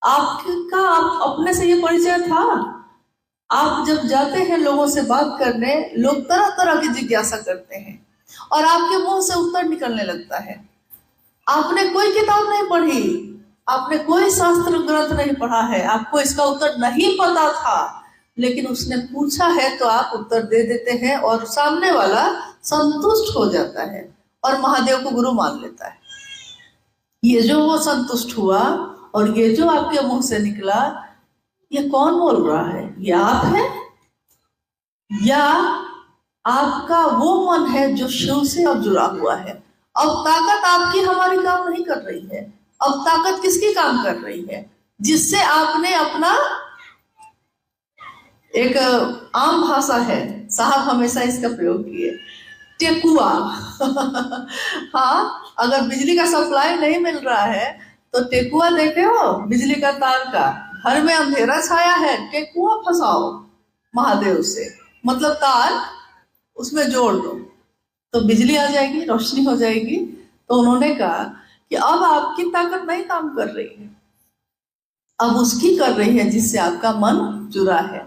आपका आप अपने से ये परिचय था? आप जब जाते हैं लोगों से बात करने, लोग तरह तरह की जिज्ञासा करते हैं और आपके मुंह से उत्तर निकलने लगता है। आपने कोई किताब नहीं पढ़ी, आपने कोई शास्त्र ग्रंथ नहीं पढ़ा है, आपको इसका उत्तर नहीं पता था, लेकिन उसने पूछा है तो आप उत्तर दे देते हैं और सामने वाला संतुष्ट हो जाता है और महादेव को गुरु मान लेता है। ये जो वो संतुष्ट हुआ और ये जो आपके मुंह से निकला, ये कौन बोल रहा है? ये आप है या आपका वो मन है जो शिव से अब जुड़ा हुआ है? अब ताकत आपकी हमारी काम नहीं कर रही है, अब ताकत किसकी काम कर रही है? जिससे आपने अपना, एक आम भाषा है, साहब हमेशा इसका प्रयोग किए, टेकुआ। हाँ, अगर बिजली का सप्लाई नहीं मिल रहा है तो टेकुआ देखे हो, बिजली का तार का, घर में अंधेरा छाया है, टेकुआ फंसाओ महादेव से, मतलब तार उसमें जोड़ दो तो बिजली आ जाएगी, रोशनी हो जाएगी। तो उन्होंने कहा कि अब आपकी ताकत नहीं काम कर रही है, अब उसकी कर रही है जिससे आपका मन जुड़ा है।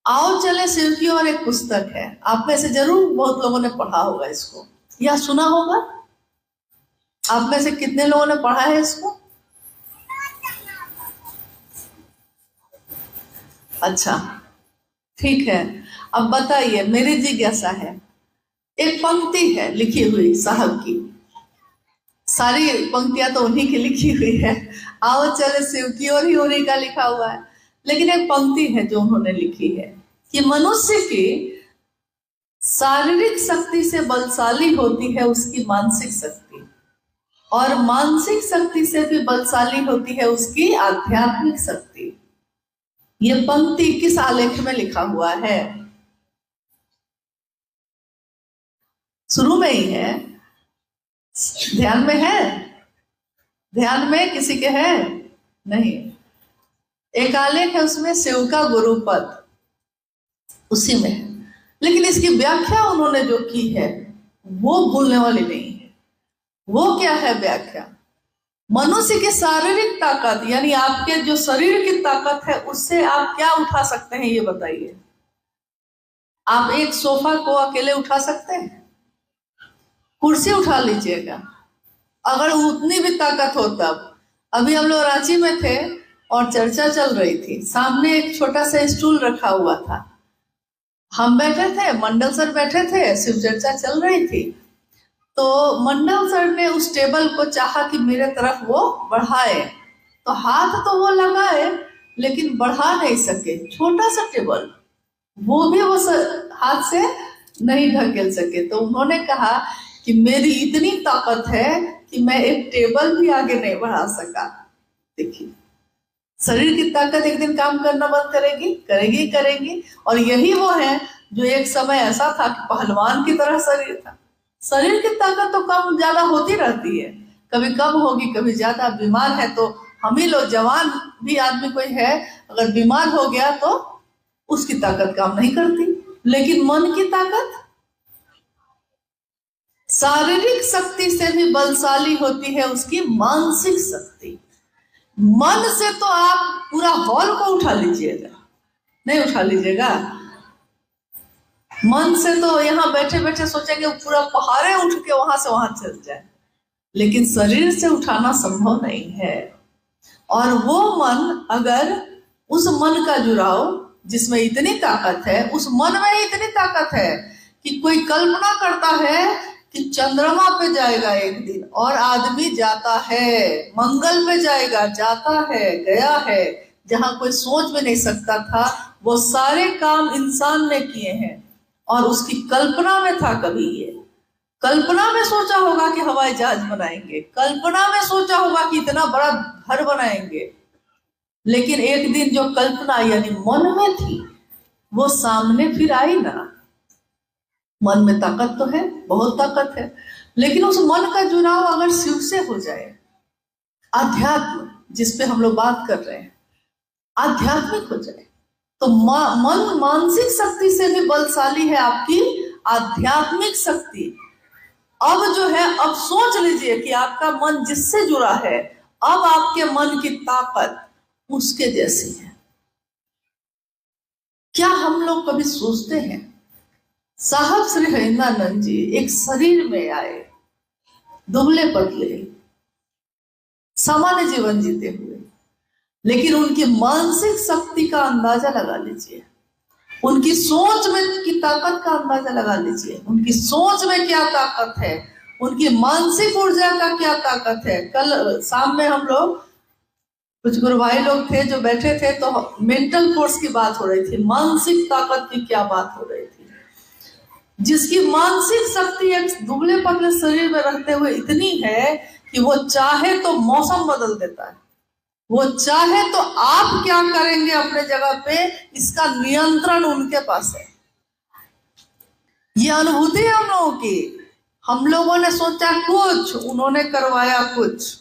आओ चले शिव की ओर एक पुस्तक है, आप में से जरूर बहुत लोगों ने पढ़ा होगा इसको या सुना होगा। आप में से कितने लोगों ने पढ़ा है इसको? अच्छा, ठीक है। अब बताइए, मेरी जिज्ञासा है, एक पंक्ति है लिखी हुई साहब की, सारी पंक्तियां तो उन्हीं की लिखी हुई है, आओ चले शिव की ओर ही उन्हीं का लिखा हुआ है, लेकिन एक पंक्ति है जो उन्होंने लिखी है कि मनुष्य की शारीरिक शक्ति से बलशाली होती है उसकी मानसिक शक्ति, और मानसिक शक्ति से भी बलशाली होती है उसकी आध्यात्मिक शक्ति। ये पंक्ति किस आलेख में लिखा हुआ है? शुरू में ही है, ध्यान में है? ध्यान में किसी के है? नहीं। एक आलेख है उसमें शिव का गुरुपद, उसी में है, लेकिन इसकी व्याख्या उन्होंने जो की है वो भूलने वाली नहीं है। वो क्या है व्याख्या? मनुष्य की शारीरिक ताकत, यानी आपके जो शरीर की ताकत है, उससे आप क्या उठा सकते हैं ये बताइए। आप एक सोफा को अकेले उठा सकते हैं? कुर्सी उठा लीजिएगा, अगर उतनी भी ताकत हो तब। अभी हम लोग रांची में थे और चर्चा चल रही थी, सामने एक छोटा सा स्टूल रखा हुआ था, हम बैठे थे, मंडल सर बैठे थे, शिव चर्चा चल रही थी, तो मंडल सर ने उस टेबल को चाहा कि मेरे तरफ वो बढ़ाए, तो हाथ तो वो लगाए लेकिन बढ़ा नहीं सके, छोटा सा टेबल, वो भी वो हाथ से नहीं ढकेल सके। तो उन्होंने कहा कि मेरी इतनी ताकत है कि मैं एक टेबल भी आगे नहीं बढ़ा सका। देखिए, शरीर की ताकत एक दिन काम करना बंद करेगी, करेगी करेगी। और यही वो है जो एक समय ऐसा था कि पहलवान की तरह शरीर था। शरीर की ताकत तो कम ज्यादा होती रहती है, कभी कम होगी कभी ज्यादा। बीमार है तो हम ही लोग, जवान भी आदमी कोई है अगर बीमार हो गया तो उसकी ताकत काम नहीं करती, लेकिन मन की ताकत, शारीरिक शक्ति से भी बलशाली होती है उसकी मानसिक शक्ति। मन से तो आप पूरा हॉल को उठा लीजिएगा, नहीं उठा लीजिएगा। मन से तो यहाँ बैठे बैठे सोचेंगे पूरा पहाड़े उठ के वहां से वहां चल जाए, लेकिन शरीर से उठाना संभव नहीं है। और वो मन, अगर उस मन का जुड़ाव जिसमें इतनी ताकत है, उस मन में ही इतनी ताकत है कि कोई कल्पना करता है कि चंद्रमा पे जाएगा एक दिन, और आदमी जाता है, मंगल पे जाएगा, जाता है, गया है, जहां कोई सोच भी नहीं सकता था, वो सारे काम इंसान ने किए हैं। और उसकी कल्पना में था, कभी ये कल्पना में सोचा होगा कि हवाई जहाज बनाएंगे, कल्पना में सोचा होगा कि इतना बड़ा घर बनाएंगे, लेकिन एक दिन जो कल्पना यानी मन में थी वो सामने फिर आई ना। मन में ताकत तो है, बहुत ताकत है, लेकिन उस मन का जुड़ाव अगर शिव से हो जाए, आध्यात्म जिसपे हम लोग बात कर रहे हैं, आध्यात्मिक हो जाए, तो मन मानसिक शक्ति से भी बलशाली है आपकी आध्यात्मिक शक्ति। अब जो है, अब सोच लीजिए कि आपका मन जिससे जुड़ा है अब आपके मन की ताकत उसके जैसी है। क्या हम लोग कभी सोचते हैं, साहब श्री हरिंद्रानंद जी एक शरीर में आए, दुबले पतले, सामान्य जीवन जीते हुए, लेकिन उनकी मानसिक शक्ति का अंदाजा लगा लीजिए, उनकी सोच में की ताकत का अंदाजा लगा लीजिए, उनकी सोच में क्या ताकत है, उनकी मानसिक ऊर्जा का क्या ताकत है। कल शाम में हम लोग कुछ गुरु भाई लोग थे जो बैठे थे, तो मेंटल फोर्स की बात हो रही थी, मानसिक ताकत की क्या बात हो रही थी। जिसकी मानसिक शक्ति एक दुबले पतले शरीर में रहते हुए इतनी है कि वो चाहे तो मौसम बदल देता है, वो चाहे तो आप क्या करेंगे अपने जगह पे, इसका नियंत्रण उनके पास है। ये अनुभूति है हम लोगों की। हम लोगों ने सोचा कुछ, उन्होंने करवाया कुछ।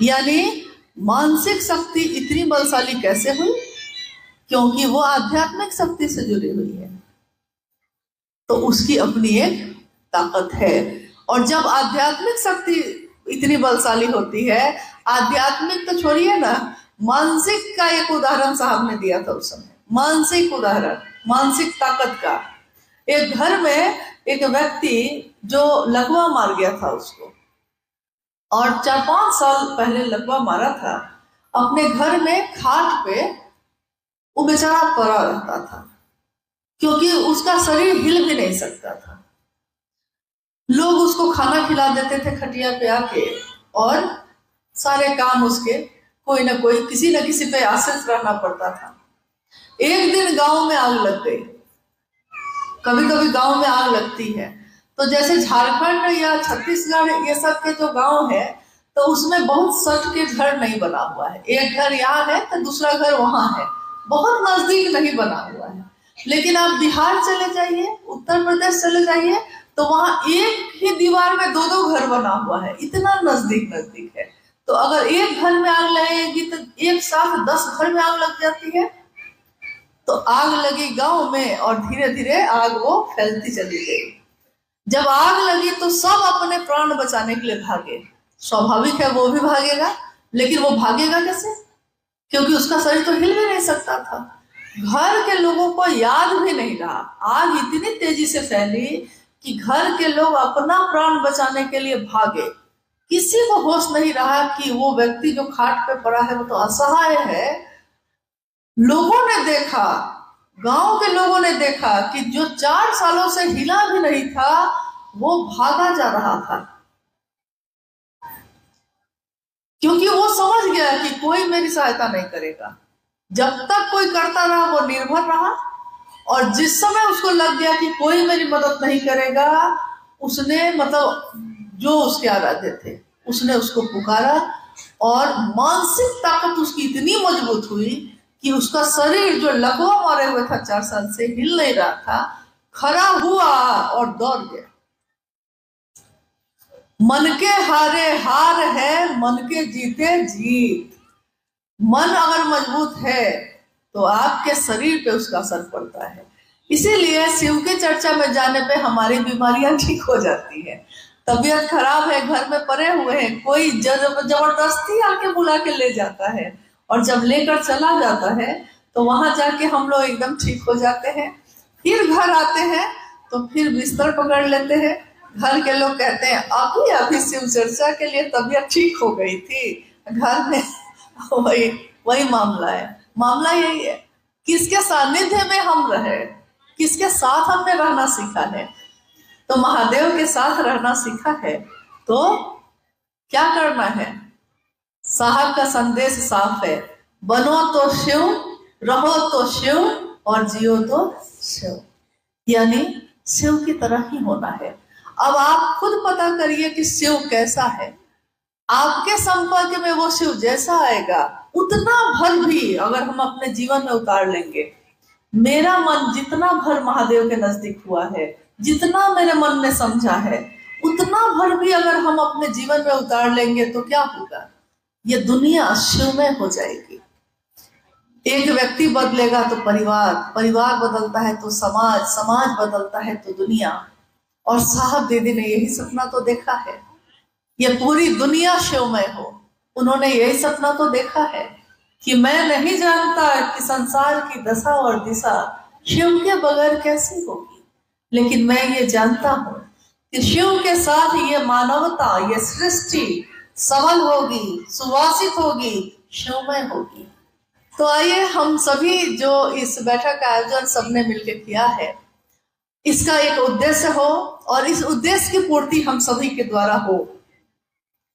यानी मानसिक शक्ति इतनी बलशाली कैसे हुई? क्योंकि वो आध्यात्मिक शक्ति से जुड़ी हुई है, तो उसकी अपनी एक ताकत है। और जब आध्यात्मिक शक्ति इतनी बलशाली होती है, आध्यात्मिक तो छोड़िए ना, मानसिक का एक उदाहरण साहब ने दिया था उस समय, मानसिक उदाहरण, मानसिक ताकत का। एक घर में एक व्यक्ति जो लकवा मार गया था उसको, और 4-5 साल पहले लकवा मारा था, अपने घर में खाट पे वो बेचारा पड़ा रहता था, क्योंकि उसका शरीर हिल भी नहीं सकता था। लोग उसको खाना खिला देते थे खटिया पे आके, और सारे काम उसके कोई ना कोई, किसी न किसी पे आश्रित रहना पड़ता था। एक दिन गांव में आग लग गई। कभी कभी गांव में आग लगती है, तो जैसे झारखंड या छत्तीसगढ़ ये सब के जो गांव है, तो उसमें बहुत सट के घर नहीं बना हुआ है। एक घर यहाँ है तो दूसरा घर वहां है, बहुत नजदीक नहीं बना हुआ है। लेकिन आप बिहार चले जाइए, उत्तर प्रदेश चले जाइए, तो वहां एक ही दीवार में 2-2 घर बना हुआ है, इतना नजदीक नजदीक है। तो अगर एक घर में आग लगेगी तो एक साथ 10 घर में आग लग जाती है। तो आग लगी गांव में, और धीरे धीरे आग वो फैलती चली गई। जब आग लगी तो सब अपने प्राण बचाने के लिए भागे। स्वाभाविक है वो भी भागेगा, लेकिन वो भागेगा कैसे? क्योंकि उसका शरीर तो हिल भी नहीं सकता था। घर के लोगों को याद भी नहीं रहा, आग इतनी तेजी से फैली कि घर के लोग अपना प्राण बचाने के लिए भागे। किसी को होश नहीं रहा कि वो व्यक्ति जो खाट पे पड़ा है वो तो असहाय है। लोगों ने देखा, गांव के लोगों ने देखा कि जो 4 सालों से हिला भी नहीं था वो भागा जा रहा था, क्योंकि वो समझ गया कि कोई मेरी सहायता नहीं करेगा। जब तक कोई करता रहा वो निर्भर रहा, और जिस समय उसको लग गया कि कोई मेरी मदद नहीं करेगा, उसने मतलब जो उसके आराध्य थे उसने उसको पुकारा, और मानसिक ताकत उसकी इतनी मजबूत हुई कि उसका शरीर जो लकवा मारे हुए था 4 साल से, हिल नहीं रहा था, खड़ा हुआ और दौड़ गया। मन के हारे हार है, मन के जीते जीत। मन अगर मजबूत है तो आपके शरीर पे उसका असर पड़ता है। इसीलिए शिव की चर्चा में जाने पे हमारी बीमारियां ठीक हो जाती है। तबीयत खराब है, घर में पड़े हुए हैं, कोई जबरदस्ती आके बुला के ले जाता है, और जब लेकर चला जाता है तो वहां जाके हम लोग एकदम ठीक हो जाते हैं। फिर घर आते हैं तो फिर बिस्तर पकड़ लेते हैं। घर के लोग कहते हैं अभी शिव चर्चा के लिए तबीयत ठीक हो गई थी, घर में वही मामला है। मामला यही है, किसके सानिध्य में हम रहे, किसके साथ हमने रहना सीखा है। तो महादेव के साथ रहना सीखा है तो क्या करना है? साहब का संदेश साफ है, बनो तो शिव, रहो तो शिव, और जियो तो शिव। यानी शिव की तरह ही होना है। अब आप खुद पता करिए कि शिव कैसा है। आपके संपर्क में वो शिव जैसा आएगा, उतना भर भी अगर हम अपने जीवन में उतार लेंगे, मेरा मन जितना भर महादेव के नजदीक हुआ है, जितना मेरे मन ने समझा है, उतना भर भी अगर हम अपने जीवन में उतार लेंगे तो क्या होगा? ये दुनिया शिवमय हो जाएगी। एक व्यक्ति बदलेगा तो परिवार, परिवार बदलता है तो समाज, समाज बदलता है तो दुनिया। और साहब दीदी ने यही सपना तो देखा है, ये पूरी दुनिया शिवमय हो, उन्होंने यही सपना तो देखा है कि मैं नहीं जानता कि संसार की दशा और दिशा शिव के बगैर कैसी होगी, लेकिन मैं ये जानता हूं कि शिव के साथ ये मानवता, ये सृष्टि सबल होगी, सुवासित होगी, शिवमय होगी। तो आइए हम सभी जो इस बैठक का आयोजन सबने मिलकर किया है, इसका एक उद्देश्य हो और इस उद्देश्य की पूर्ति हम सभी के द्वारा हो।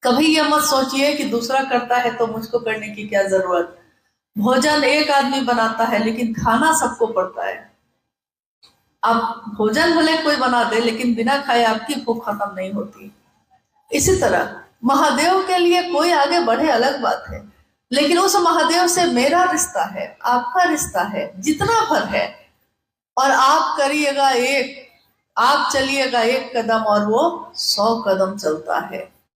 कभी ये मत सोचिए कि दूसरा करता है तो मुझको करने की क्या जरूरत। भोजन एक आदमी बनाता है लेकिन खाना सबको पड़ता है। आप भोजन भले कोई बना दे लेकिन बिना खाए आपकी भूख खत्म नहीं होती। इसी तरह महादेव के लिए कोई आगे बढ़े अलग बात है, लेकिन उस महादेव से मेरा रिश्ता है, आपका रिश्ता है, जितना भर है, और आप करिएगा एक, आप चलिएगा एक कदम और वो 100 कदम चलता है।